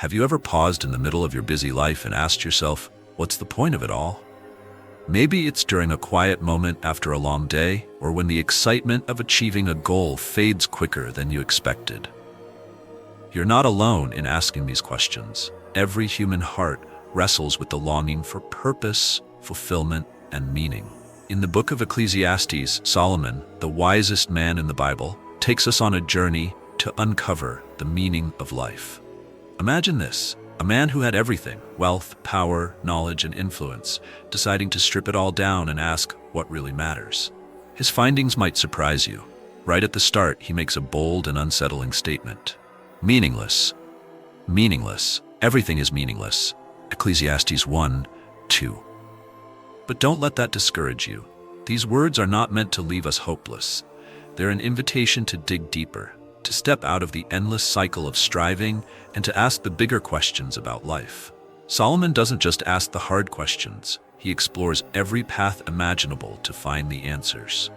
Have you ever paused in the middle of your busy life and asked yourself, what's the point of it all? Maybe it's during a quiet moment after a long day, or when the excitement of achieving a goal fades quicker than you expected. You're not alone in asking these questions. Every human heart wrestles with the longing for purpose, fulfillment, and meaning. In the Book of Ecclesiastes, Solomon, the wisest man in the Bible, takes us on a journey to uncover the meaning of life. Imagine this, a man who had everything, wealth, power, knowledge, and influence, deciding to strip it all down and ask what really matters. His findings might surprise you. Right at the start, he makes a bold and unsettling statement. Meaningless. Meaningless. Everything is meaningless. Ecclesiastes 1:2. But don't let that discourage you. These words are not meant to leave us hopeless. They're an invitation to dig deeper, to step out of the endless cycle of striving and to ask the bigger questions about life. Solomon doesn't just ask the hard questions, he explores every path imaginable to find the answers.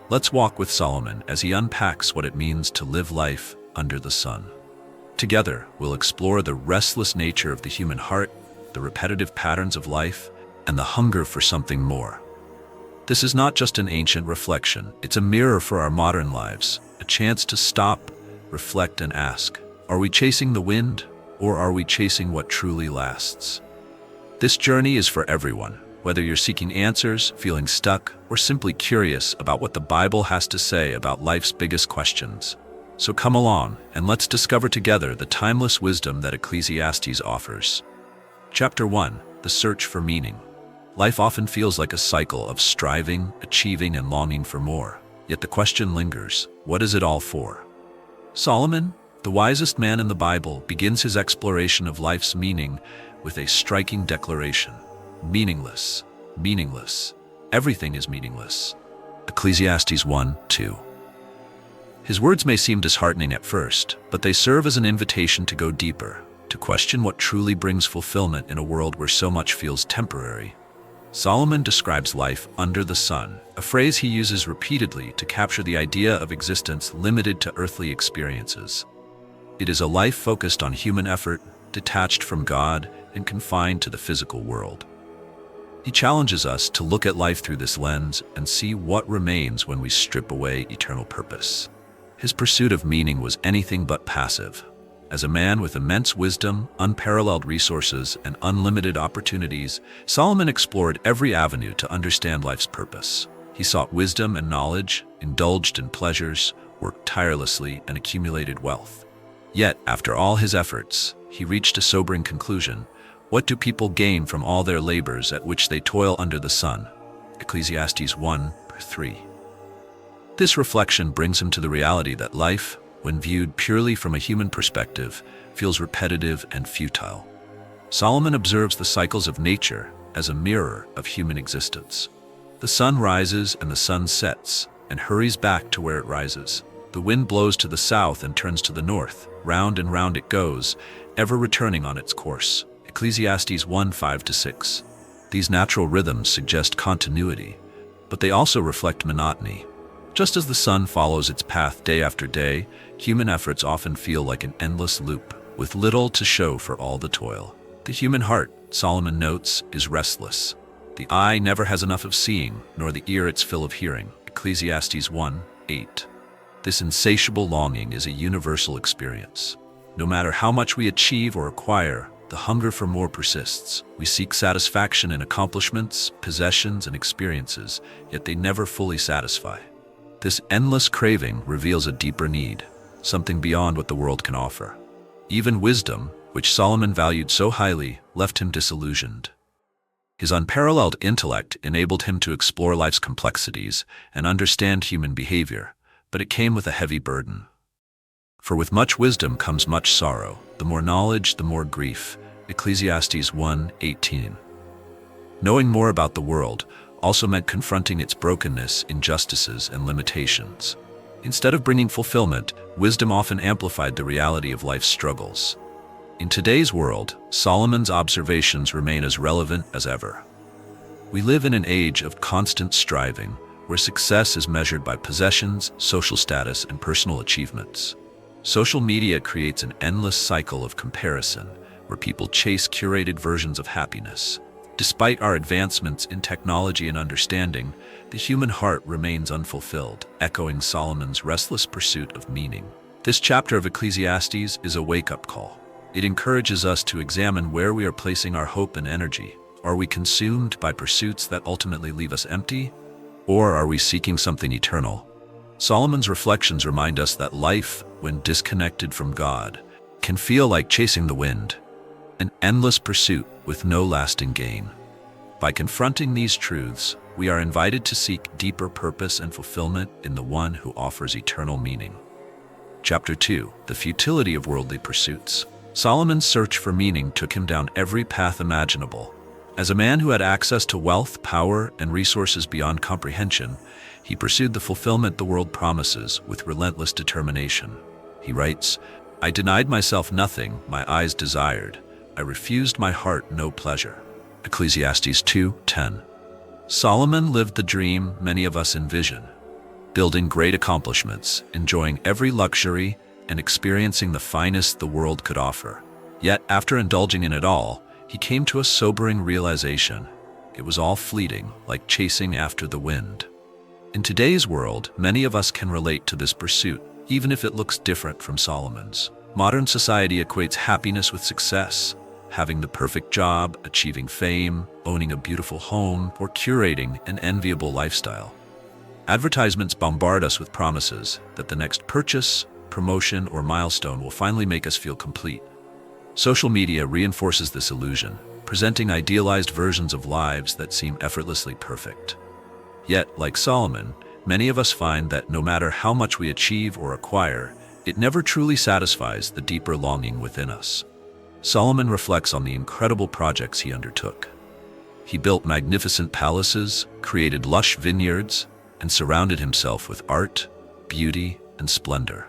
Let's walk with Solomon as he unpacks what it means to live life under the sun. Together, we'll explore the restless nature of the human heart, the repetitive patterns of life, and the hunger for something more. This is not just an ancient reflection, it's a mirror for our modern lives, a chance to stop, reflect, and ask, are we chasing the wind, or are we chasing what truly lasts? This journey is for everyone, whether you're seeking answers, feeling stuck, or simply curious about what the Bible has to say about life's biggest questions. So come along, and let's discover together the timeless wisdom that Ecclesiastes offers. Chapter 1: The Search for Meaning. Life often feels like a cycle of striving, achieving, and longing for more. Yet the question lingers, what is it all for? Solomon, the wisest man in the Bible, begins his exploration of life's meaning with a striking declaration. Meaningless. Meaningless. Everything is meaningless. Ecclesiastes 1:2. His words may seem disheartening at first, but they serve as an invitation to go deeper, to question what truly brings fulfillment in a world where so much feels temporary. Solomon describes life under the sun, a phrase he uses repeatedly to capture the idea of existence limited to earthly experiences. It is a life focused on human effort, detached from God, and confined to the physical world. He challenges us to look at life through this lens and see what remains when we strip away eternal purpose. His pursuit of meaning was anything but passive. As a man with immense wisdom, unparalleled resources, and unlimited opportunities, Solomon explored every avenue to understand life's purpose. He sought wisdom and knowledge, indulged in pleasures, worked tirelessly, and accumulated wealth. Yet, after all his efforts, he reached a sobering conclusion. What do people gain from all their labors at which they toil under the sun? Ecclesiastes 1:3. This reflection brings him to the reality that life, when viewed purely from a human perspective, feels repetitive and futile. Solomon observes the cycles of nature as a mirror of human existence. The sun rises and the sun sets, and hurries back to where it rises. The wind blows to the south and turns to the north. Round and round it goes, ever returning on its course. Ecclesiastes 1:5-6. These natural rhythms suggest continuity, but they also reflect monotony. Just as the sun follows its path day after day, human efforts often feel like an endless loop, with little to show for all the toil. The human heart, Solomon notes, is restless. The eye never has enough of seeing, nor the ear its fill of hearing. Ecclesiastes 1:8. This insatiable longing is a universal experience. No matter how much we achieve or acquire, the hunger for more persists. We seek satisfaction in accomplishments, possessions, and experiences, yet they never fully satisfy. This endless craving reveals a deeper need, something beyond what the world can offer. Even wisdom, which Solomon valued so highly, left him disillusioned. His unparalleled intellect enabled him to explore life's complexities and understand human behavior, but it came with a heavy burden. For with much wisdom comes much sorrow. The more knowledge, the more grief. Ecclesiastes 1:18. Knowing more about the world also meant confronting its brokenness, injustices, and limitations. Instead of bringing fulfillment, wisdom often amplified the reality of life's struggles. In today's world, Solomon's observations remain as relevant as ever. We live in an age of constant striving, where success is measured by possessions, social status, and personal achievements. Social media creates an endless cycle of comparison, where people chase curated versions of happiness. Despite our advancements in technology and understanding, the human heart remains unfulfilled, echoing Solomon's restless pursuit of meaning. This chapter of Ecclesiastes is a wake-up call. It encourages us to examine where we are placing our hope and energy. Are we consumed by pursuits that ultimately leave us empty? Or are we seeking something eternal? Solomon's reflections remind us that life, when disconnected from God, can feel like chasing the wind, an endless pursuit with no lasting gain. By confronting these truths, we are invited to seek deeper purpose and fulfillment in the one who offers eternal meaning. Chapter 2: The Futility of Worldly Pursuits. Solomon's search for meaning took him down every path imaginable. As a man who had access to wealth, power, and resources beyond comprehension, he pursued the fulfillment the world promises with relentless determination. He writes, "I denied myself nothing my eyes desired. I refused my heart no pleasure." Ecclesiastes 2:10. Solomon lived the dream many of us envision, building great accomplishments, enjoying every luxury, and experiencing the finest the world could offer. Yet, after indulging in it all, he came to a sobering realization. It was all fleeting, like chasing after the wind. In today's world, many of us can relate to this pursuit, even if it looks different from Solomon's. Modern society equates happiness with success, having the perfect job, achieving fame, owning a beautiful home, or curating an enviable lifestyle. Advertisements bombard us with promises that the next purchase, promotion, or milestone will finally make us feel complete. Social media reinforces this illusion, presenting idealized versions of lives that seem effortlessly perfect. Yet, like Solomon, many of us find that no matter how much we achieve or acquire, it never truly satisfies the deeper longing within us. Solomon reflects on the incredible projects he undertook. He built magnificent palaces, created lush vineyards, and surrounded himself with art, beauty, and splendor.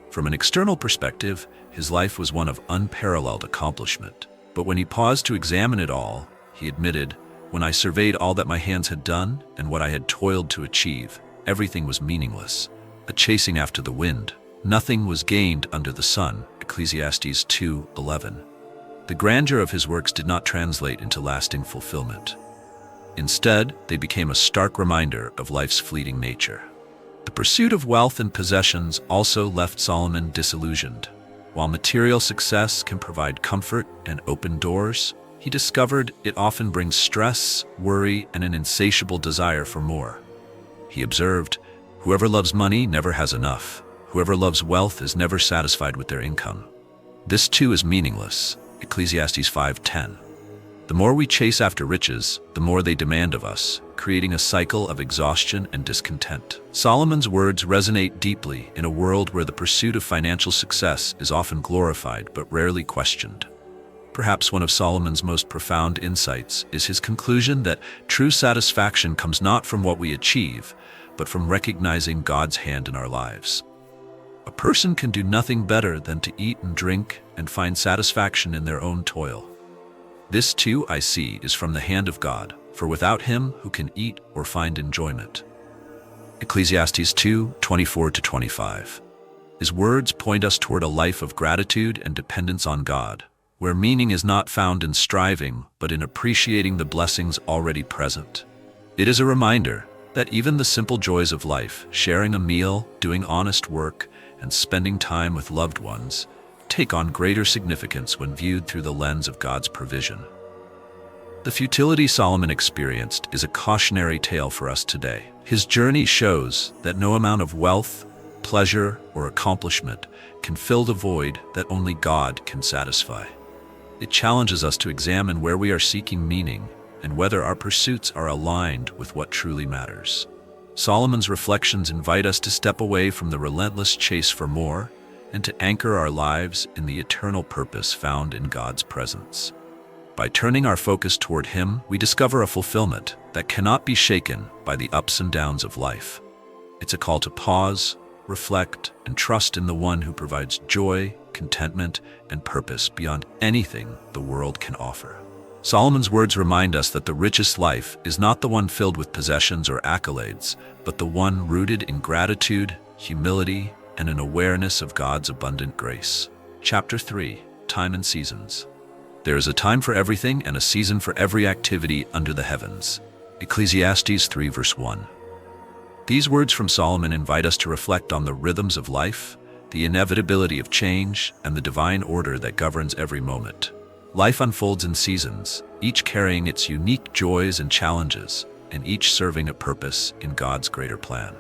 From an external perspective, his life was one of unparalleled accomplishment. But when he paused to examine it all, he admitted, "When I surveyed all that my hands had done and what I had toiled to achieve, everything was meaningless, a chasing after the wind. Nothing was gained under the sun." Ecclesiastes 2:11. The grandeur of his works did not translate into lasting fulfillment. Instead, they became a stark reminder of life's fleeting nature. The pursuit of wealth and possessions also left Solomon disillusioned. While material success can provide comfort and open doors, he discovered it often brings stress, worry, and an insatiable desire for more. He observed, "Whoever loves money never has enough. Whoever loves wealth is never satisfied with their income. This too is meaningless." Ecclesiastes 5:10. The more we chase after riches, the more they demand of us, creating a cycle of exhaustion and discontent. Solomon's words resonate deeply in a world where the pursuit of financial success is often glorified but rarely questioned. Perhaps one of Solomon's most profound insights is his conclusion that true satisfaction comes not from what we achieve, but from recognizing God's hand in our lives. A person can do nothing better than to eat and drink and find satisfaction in their own toil. This too, I see, is from the hand of God, for without him who can eat or find enjoyment. Ecclesiastes 2:24-25. His words point us toward a life of gratitude and dependence on God, where meaning is not found in striving, but in appreciating the blessings already present. It is a reminder that even the simple joys of life, sharing a meal, doing honest work, and spending time with loved ones, take on greater significance when viewed through the lens of God's provision. The futility Solomon experienced is a cautionary tale for us today. His journey shows that no amount of wealth, pleasure, or accomplishment can fill the void that only God can satisfy. It challenges us to examine where we are seeking meaning and whether our pursuits are aligned with what truly matters. Solomon's reflections invite us to step away from the relentless chase for more and to anchor our lives in the eternal purpose found in God's presence. By turning our focus toward him, we discover a fulfillment that cannot be shaken by the ups and downs of life. It's a call to pause, reflect, and trust in the one who provides joy, contentment, and purpose beyond anything the world can offer. Solomon's words remind us that the richest life is not the one filled with possessions or accolades, but the one rooted in gratitude, humility, and an awareness of God's abundant grace. Chapter 3: Time and Seasons. There is a time for everything and a season for every activity under the heavens. Ecclesiastes 3 verse 1. These words from Solomon invite us to reflect on the rhythms of life, the inevitability of change, and the divine order that governs every moment. Life unfolds in seasons, each carrying its unique joys and challenges, and each serving a purpose in God's greater plan.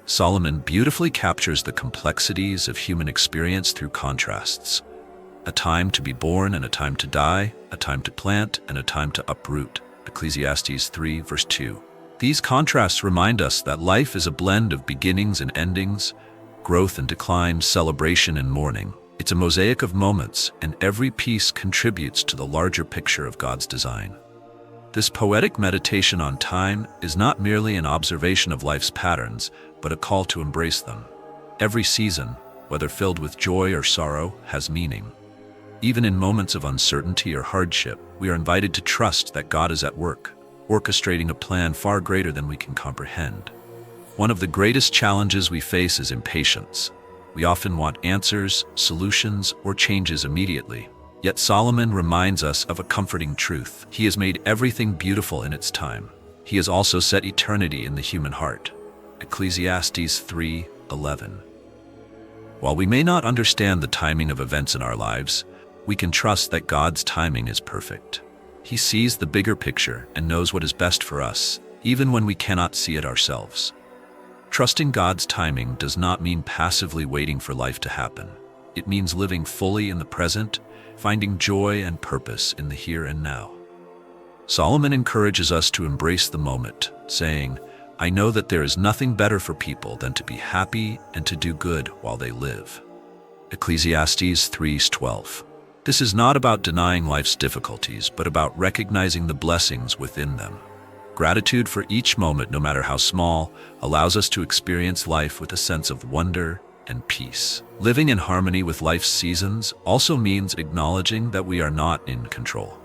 Solomon beautifully captures the complexities of human experience through contrasts. A time to be born and a time to die, a time to plant and a time to uproot. Ecclesiastes 3 verse 2. These contrasts remind us that life is a blend of beginnings and endings, growth and decline, celebration and mourning. It's a mosaic of moments, and every piece contributes to the larger picture of God's design. This poetic meditation on time is not merely an observation of life's patterns, but a call to embrace them. Every season, whether filled with joy or sorrow, has meaning. Even in moments of uncertainty or hardship, we are invited to trust that God is at work, orchestrating a plan far greater than we can comprehend. One of the greatest challenges we face is impatience. We often want answers, solutions, or changes immediately. Yet Solomon reminds us of a comforting truth. He has made everything beautiful in its time. He has also set eternity in the human heart. Ecclesiastes 3:11. While we may not understand the timing of events in our lives, we can trust that God's timing is perfect. He sees the bigger picture and knows what is best for us, even when we cannot see it ourselves. Trusting God's timing does not mean passively waiting for life to happen. It means living fully in the present, finding joy and purpose in the here and now. Solomon encourages us to embrace the moment, saying, "I know that there is nothing better for people than to be happy and to do good while they live." Ecclesiastes 3:12. This is not about denying life's difficulties, but about recognizing the blessings within them. Gratitude for each moment, no matter how small, allows us to experience life with a sense of wonder and peace. Living in harmony with life's seasons also means acknowledging that we are not in control.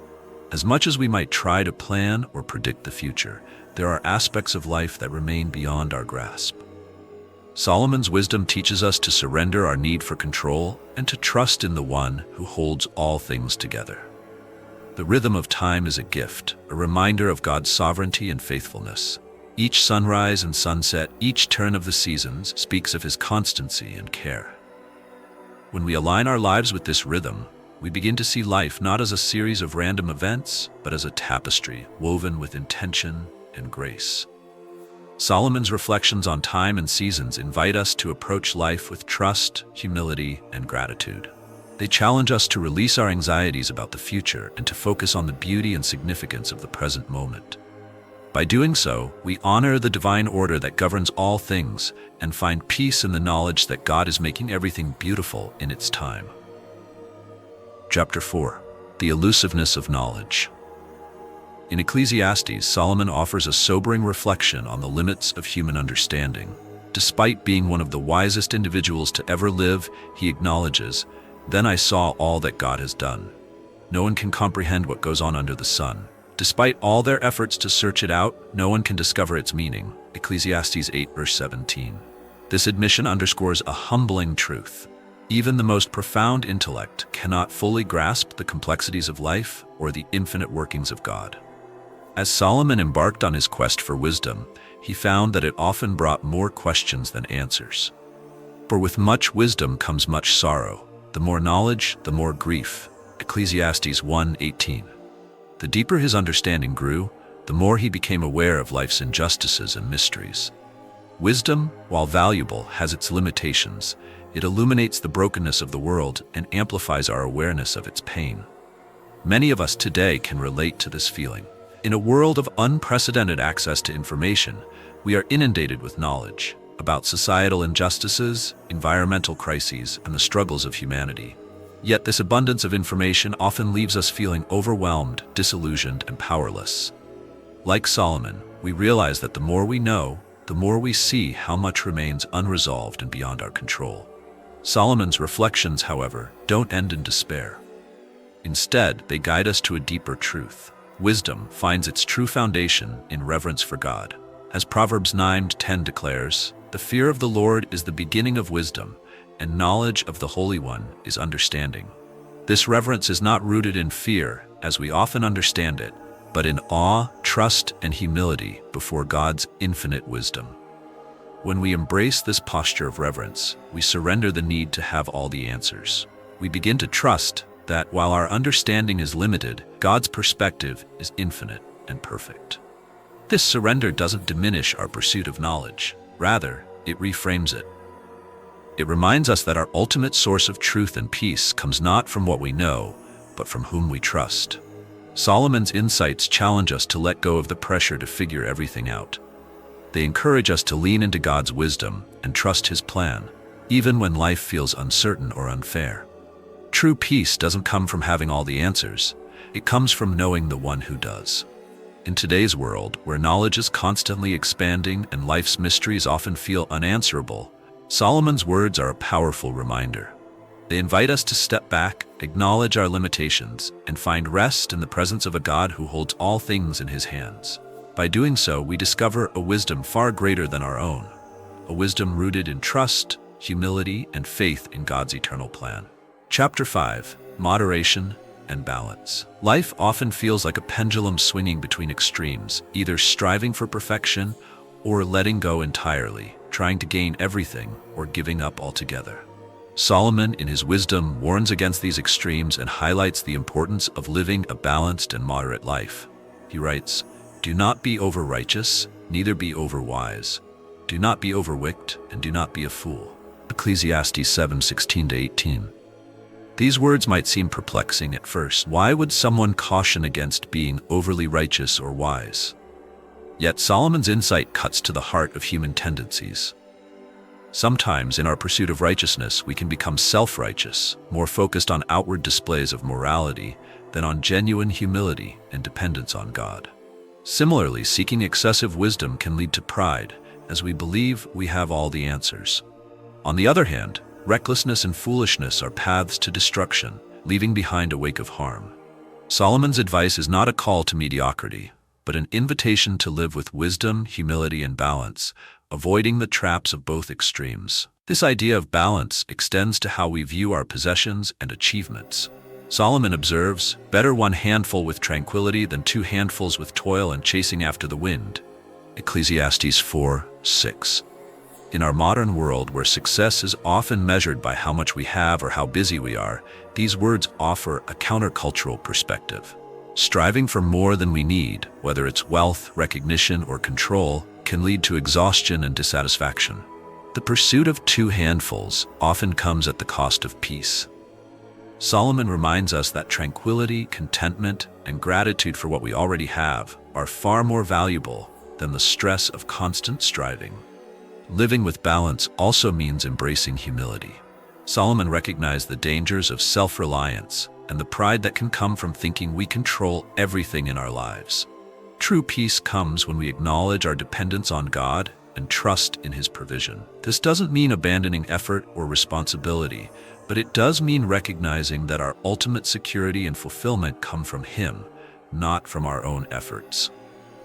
As much as we might try to plan or predict the future, there are aspects of life that remain beyond our grasp. Solomon's wisdom teaches us to surrender our need for control and to trust in the one who holds all things together. The rhythm of time is a gift, a reminder of God's sovereignty and faithfulness. Each sunrise and sunset, each turn of the seasons speaks of his constancy and care. When we align our lives with this rhythm, we begin to see life not as a series of random events, but as a tapestry woven with intention and grace. Solomon's reflections on time and seasons invite us to approach life with trust, humility, and gratitude. They challenge us to release our anxieties about the future and to focus on the beauty and significance of the present moment. By doing so, we honor the divine order that governs all things and find peace in the knowledge that God is making everything beautiful in its time. Chapter 4. The Elusiveness of Knowledge. In Ecclesiastes, Solomon offers a sobering reflection on the limits of human understanding. Despite being one of the wisest individuals to ever live, he acknowledges, "Then I saw all that God has done. No one can comprehend what goes on under the sun. Despite all their efforts to search it out, no one can discover its meaning." Ecclesiastes 8 verse 17. This admission underscores a humbling truth. Even the most profound intellect cannot fully grasp the complexities of life or the infinite workings of God. As Solomon embarked on his quest for wisdom, he found that it often brought more questions than answers. For with much wisdom comes much sorrow. The more knowledge, the more grief. Ecclesiastes 1:18. The deeper his understanding grew, the more he became aware of life's injustices and mysteries. Wisdom, while valuable, has its limitations. It illuminates the brokenness of the world and amplifies our awareness of its pain. Many of us today can relate to this feeling. In a world of unprecedented access to information, we are inundated with knowledge about societal injustices, environmental crises, and the struggles of humanity. Yet this abundance of information often leaves us feeling overwhelmed, disillusioned, and powerless. Like Solomon, we realize that the more we know, the more we see how much remains unresolved and beyond our control. Solomon's reflections, however, don't end in despair. Instead, they guide us to a deeper truth. Wisdom finds its true foundation in reverence for God. As Proverbs 9:10 declares, "The fear of the Lord is the beginning of wisdom, and knowledge of the Holy One is understanding." This reverence is not rooted in fear, as we often understand it, but in awe, trust, and humility before God's infinite wisdom. When we embrace this posture of reverence, we surrender the need to have all the answers. We begin to trust that while our understanding is limited, God's perspective is infinite and perfect. This surrender doesn't diminish our pursuit of knowledge. Rather, it reframes it. It reminds us that our ultimate source of truth and peace comes not from what we know, but from whom we trust. Solomon's insights challenge us to let go of the pressure to figure everything out. They encourage us to lean into God's wisdom and trust His plan, even when life feels uncertain or unfair. True peace doesn't come from having all the answers. It comes from knowing the one who does. In today's world, where knowledge is constantly expanding and life's mysteries often feel unanswerable, Solomon's words are a powerful reminder. They invite us to step back, acknowledge our limitations, and find rest in the presence of a God who holds all things in His hands. By doing so, we discover a wisdom far greater than our own, a wisdom rooted in trust, humility, and faith in God's eternal plan. Chapter 5. Moderation and Balance. Life often feels like a pendulum swinging between extremes, either striving for perfection or letting go entirely, trying to gain everything or giving up altogether. Solomon, in his wisdom, warns against these extremes and highlights the importance of living a balanced and moderate life. He writes, "Do not be over-righteous, neither be over-wise. Do not be overwicked, and do not be a fool." Ecclesiastes 7:16-18. These words might seem perplexing at first. Why would someone caution against being overly righteous or wise? Yet Solomon's insight cuts to the heart of human tendencies. Sometimes in our pursuit of righteousness, we can become self-righteous, more focused on outward displays of morality than on genuine humility and dependence on God. Similarly, seeking excessive wisdom can lead to pride, as we believe we have all the answers. On the other hand, recklessness and foolishness are paths to destruction, leaving behind a wake of harm. Solomon's advice is not a call to mediocrity, but an invitation to live with wisdom, humility, and balance, avoiding the traps of both extremes. This idea of balance extends to how we view our possessions and achievements. Solomon observes, "Better one handful with tranquility than two handfuls with toil and chasing after the wind." Ecclesiastes 4:6. In our modern world, where success is often measured by how much we have or how busy we are, these words offer a countercultural perspective. Striving for more than we need, whether it's wealth, recognition, or control, can lead to exhaustion and dissatisfaction. The pursuit of two handfuls often comes at the cost of peace. Solomon reminds us that tranquility, contentment, and gratitude for what we already have are far more valuable than the stress of constant striving. Living with balance also means embracing humility. Solomon recognized the dangers of self-reliance and the pride that can come from thinking we control everything in our lives. True peace comes when we acknowledge our dependence on God and trust in His provision. This doesn't mean abandoning effort or responsibility, but it does mean recognizing that our ultimate security and fulfillment come from Him, not from our own efforts.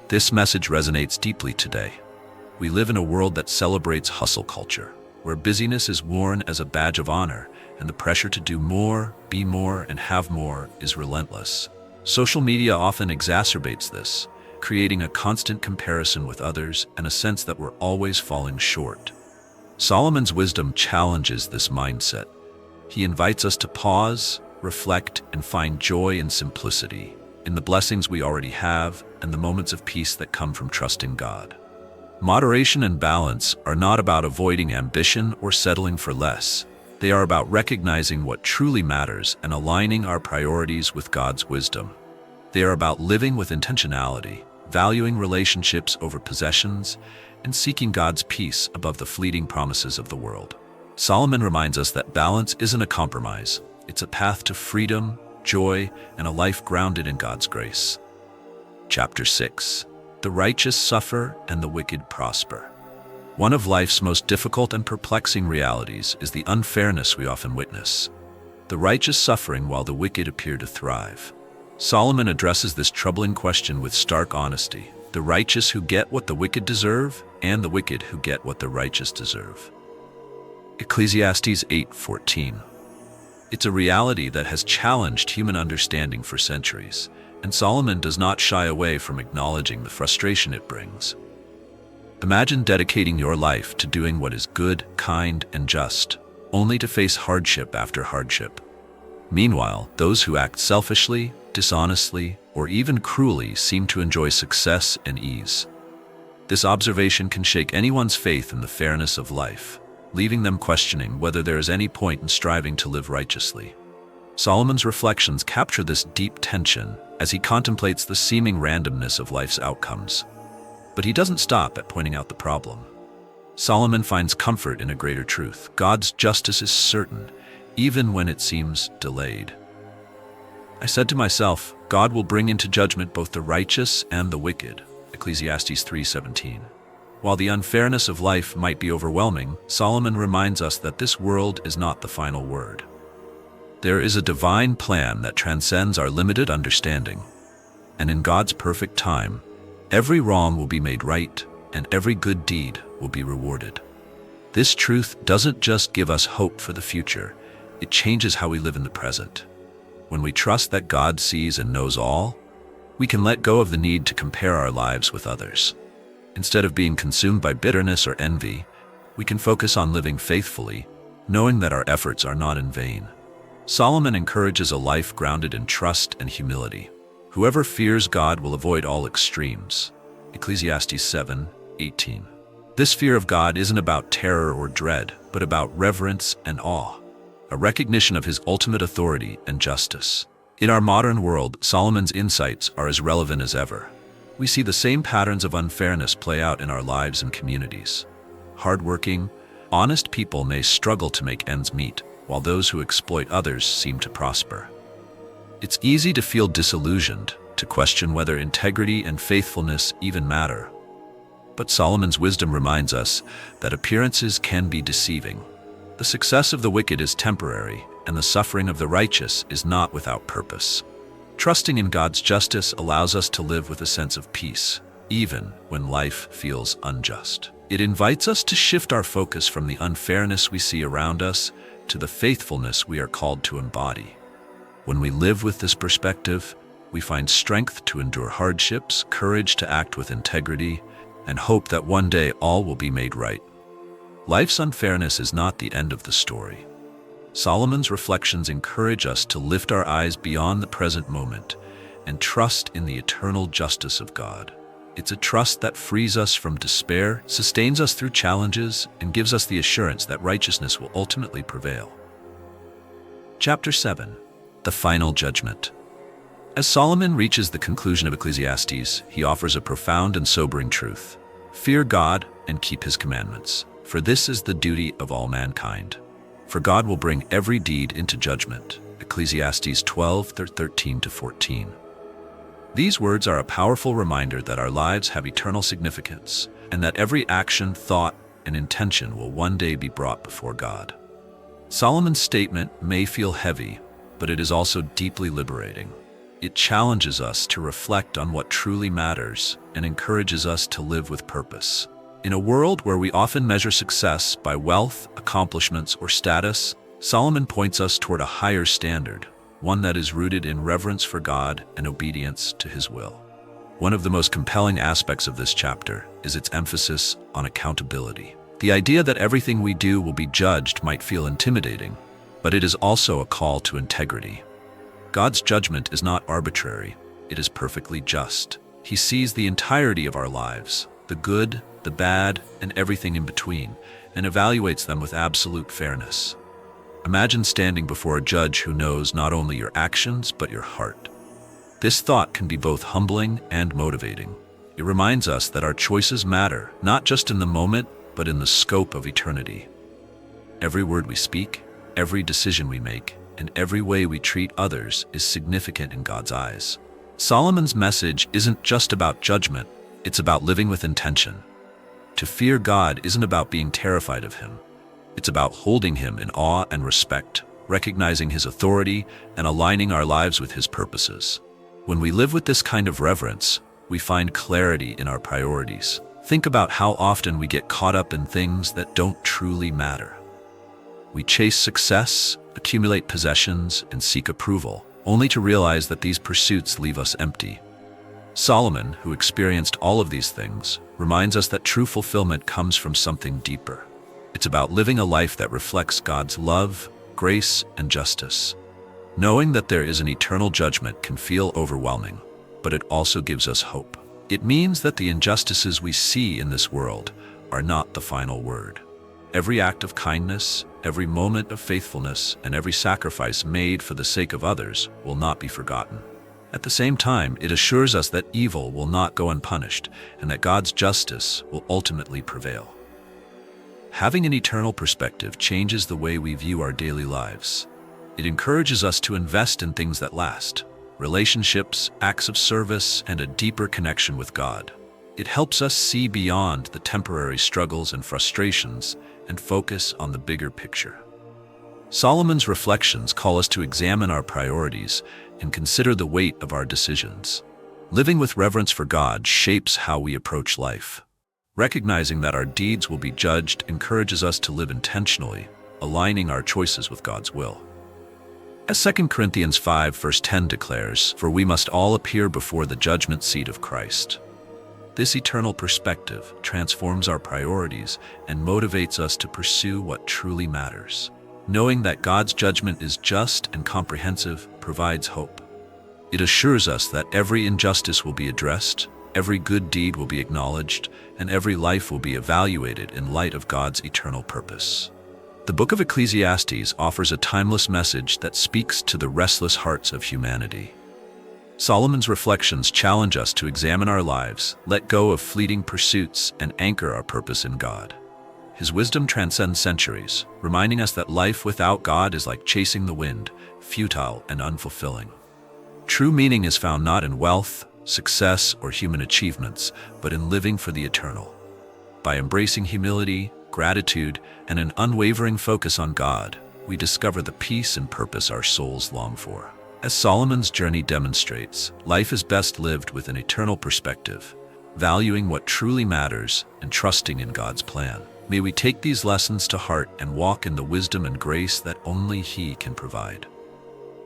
This message resonates deeply today. We live in a world that celebrates hustle culture, where busyness is worn as a badge of honor, and the pressure to do more, be more, and have more is relentless. Social media often exacerbates this, creating a constant comparison with others and a sense that we're always falling short. Solomon's wisdom challenges this mindset. He invites us to pause, reflect, and find joy in simplicity, in the blessings we already have and the moments of peace that come from trusting God. Moderation and balance are not about avoiding ambition or settling for less. They are about recognizing what truly matters and aligning our priorities with God's wisdom. They are about living with intentionality, valuing relationships over possessions, and seeking God's peace above the fleeting promises of the world. Solomon reminds us that balance isn't a compromise. It's a path to freedom, joy, and a life grounded in God's grace. Chapter 6. The righteous suffer and the wicked prosper. One of life's most difficult and perplexing realities is the unfairness we often witness. The righteous suffering while the wicked appear to thrive. Solomon addresses this troubling question with stark honesty. The righteous who get what the wicked deserve, and the wicked who get what the righteous deserve. Ecclesiastes 8:14. It's a reality that has challenged human understanding for centuries, and Solomon does not shy away from acknowledging the frustration it brings. Imagine dedicating your life to doing what is good, kind, and just, only to face hardship after hardship. Meanwhile, those who act selfishly, dishonestly, or even cruelly seem to enjoy success and ease. This observation can shake anyone's faith in the fairness of life, leaving them questioning whether there is any point in striving to live righteously. Solomon's reflections capture this deep tension as he contemplates the seeming randomness of life's outcomes. But he doesn't stop at pointing out the problem. Solomon finds comfort in a greater truth. God's justice is certain, even when it seems delayed. I said to myself, God will bring into judgment both the righteous and the wicked. Ecclesiastes 3:17. While the unfairness of life might be overwhelming, Solomon reminds us that this world is not the final word. There is a divine plan that transcends our limited understanding, and in God's perfect time, every wrong will be made right, and every good deed will be rewarded. This truth doesn't just give us hope for the future, it changes how we live in the present. When we trust that God sees and knows all, we can let go of the need to compare our lives with others. Instead of being consumed by bitterness or envy, we can focus on living faithfully, knowing that our efforts are not in vain. Solomon encourages a life grounded in trust and humility. Whoever fears God will avoid all extremes. Ecclesiastes 7:18. This fear of God isn't about terror or dread, but about reverence and awe, a recognition of his ultimate authority and justice. In our modern world, Solomon's insights are as relevant as ever. We see the same patterns of unfairness play out in our lives and communities. Hardworking, honest people may struggle to make ends meet, while those who exploit others seem to prosper. It's easy to feel disillusioned, to question whether integrity and faithfulness even matter. But Solomon's wisdom reminds us that appearances can be deceiving. The success of the wicked is temporary, and the suffering of the righteous is not without purpose. Trusting in God's justice allows us to live with a sense of peace, even when life feels unjust. It invites us to shift our focus from the unfairness we see around us to the faithfulness we are called to embody. When we live with this perspective, we find strength to endure hardships, courage to act with integrity, and hope that one day all will be made right. Life's unfairness is not the end of the story. Solomon's reflections encourage us to lift our eyes beyond the present moment and trust in the eternal justice of God. It's a trust that frees us from despair, sustains us through challenges, and gives us the assurance that righteousness will ultimately prevail. Chapter 7. The Final Judgment. As Solomon reaches the conclusion of Ecclesiastes, he offers a profound and sobering truth. Fear God and keep his commandments, for this is the duty of all mankind. For God will bring every deed into judgment. Ecclesiastes 12:13-14. These words are a powerful reminder that our lives have eternal significance, and that every action, thought, and intention will one day be brought before God. Solomon's statement may feel heavy, but it is also deeply liberating. It challenges us to reflect on what truly matters and encourages us to live with purpose. In a world where we often measure success by wealth, accomplishments, or status, Solomon points us toward a higher standard, one that is rooted in reverence for God and obedience to his will. One of the most compelling aspects of this chapter is its emphasis on accountability. The idea that everything we do will be judged might feel intimidating, but it is also a call to integrity. God's judgment is not arbitrary, it is perfectly just. He sees the entirety of our lives, the good, the bad, and everything in between, and evaluates them with absolute fairness. Imagine standing before a judge who knows not only your actions, but your heart. This thought can be both humbling and motivating. It reminds us that our choices matter, not just in the moment, but in the scope of eternity. Every word we speak, every decision we make, and every way we treat others is significant in God's eyes. Solomon's message isn't just about judgment, it's about living with intention. To fear God isn't about being terrified of him. It's about holding him in awe and respect, recognizing his authority, and aligning our lives with his purposes. When we live with this kind of reverence, we find clarity in our priorities. Think about how often we get caught up in things that don't truly matter. We chase success, accumulate possessions, and seek approval, only to realize that these pursuits leave us empty. Solomon, who experienced all of these things, reminds us that true fulfillment comes from something deeper. It's about living a life that reflects God's love, grace, and justice. Knowing that there is an eternal judgment can feel overwhelming, but it also gives us hope. It means that the injustices we see in this world are not the final word. Every act of kindness, every moment of faithfulness, and every sacrifice made for the sake of others will not be forgotten. At the same time, it assures us that evil will not go unpunished and that God's justice will ultimately prevail. Having an eternal perspective changes the way we view our daily lives. It encourages us to invest in things that last: relationships, acts of service, and a deeper connection with God. It helps us see beyond the temporary struggles and frustrations and focus on the bigger picture. Solomon's reflections call us to examine our priorities and consider the weight of our decisions. Living with reverence for God shapes how we approach life. Recognizing that our deeds will be judged encourages us to live intentionally, aligning our choices with God's will. As 2 Corinthians 5 verse 10 declares, "For we must all appear before the judgment seat of Christ." This eternal perspective transforms our priorities and motivates us to pursue what truly matters. Knowing that God's judgment is just and comprehensive provides hope. It assures us that every injustice will be addressed, every good deed will be acknowledged, and every life will be evaluated in light of God's eternal purpose. The Book of Ecclesiastes offers a timeless message that speaks to the restless hearts of humanity. Solomon's reflections challenge us to examine our lives, let go of fleeting pursuits, and anchor our purpose in God. His wisdom transcends centuries, reminding us that life without God is like chasing the wind, futile and unfulfilling. True meaning is found not in wealth, success, or human achievements, but in living for the eternal. By embracing humility, gratitude, and an unwavering focus on God, we discover the peace and purpose our souls long for. As Solomon's journey demonstrates, life is best lived with an eternal perspective, valuing what truly matters and trusting in God's plan. May we take these lessons to heart and walk in the wisdom and grace that only He can provide.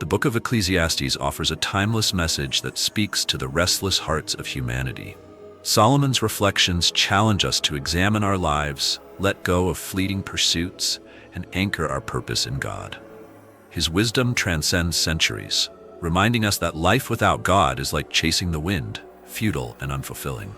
The Book of Ecclesiastes offers a timeless message that speaks to the restless hearts of humanity. Solomon's reflections challenge us to examine our lives, let go of fleeting pursuits, and anchor our purpose in God. His wisdom transcends centuries, reminding us that life without God is like chasing the wind, futile and unfulfilling.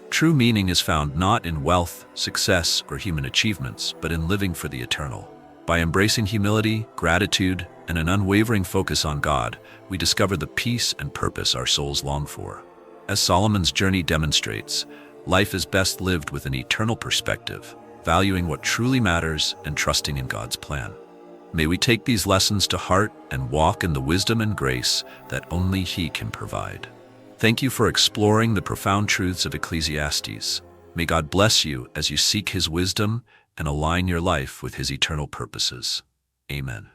True meaning is found not in wealth, success, or human achievements, but in living for the eternal. By embracing humility, gratitude, and an unwavering focus on God, we discover the peace and purpose our souls long for. As Solomon's journey demonstrates, life is best lived with an eternal perspective, valuing what truly matters and trusting in God's plan. May we take these lessons to heart and walk in the wisdom and grace that only He can provide. Thank you for exploring the profound truths of Ecclesiastes. May God bless you as you seek His wisdom and align your life with His eternal purposes. Amen.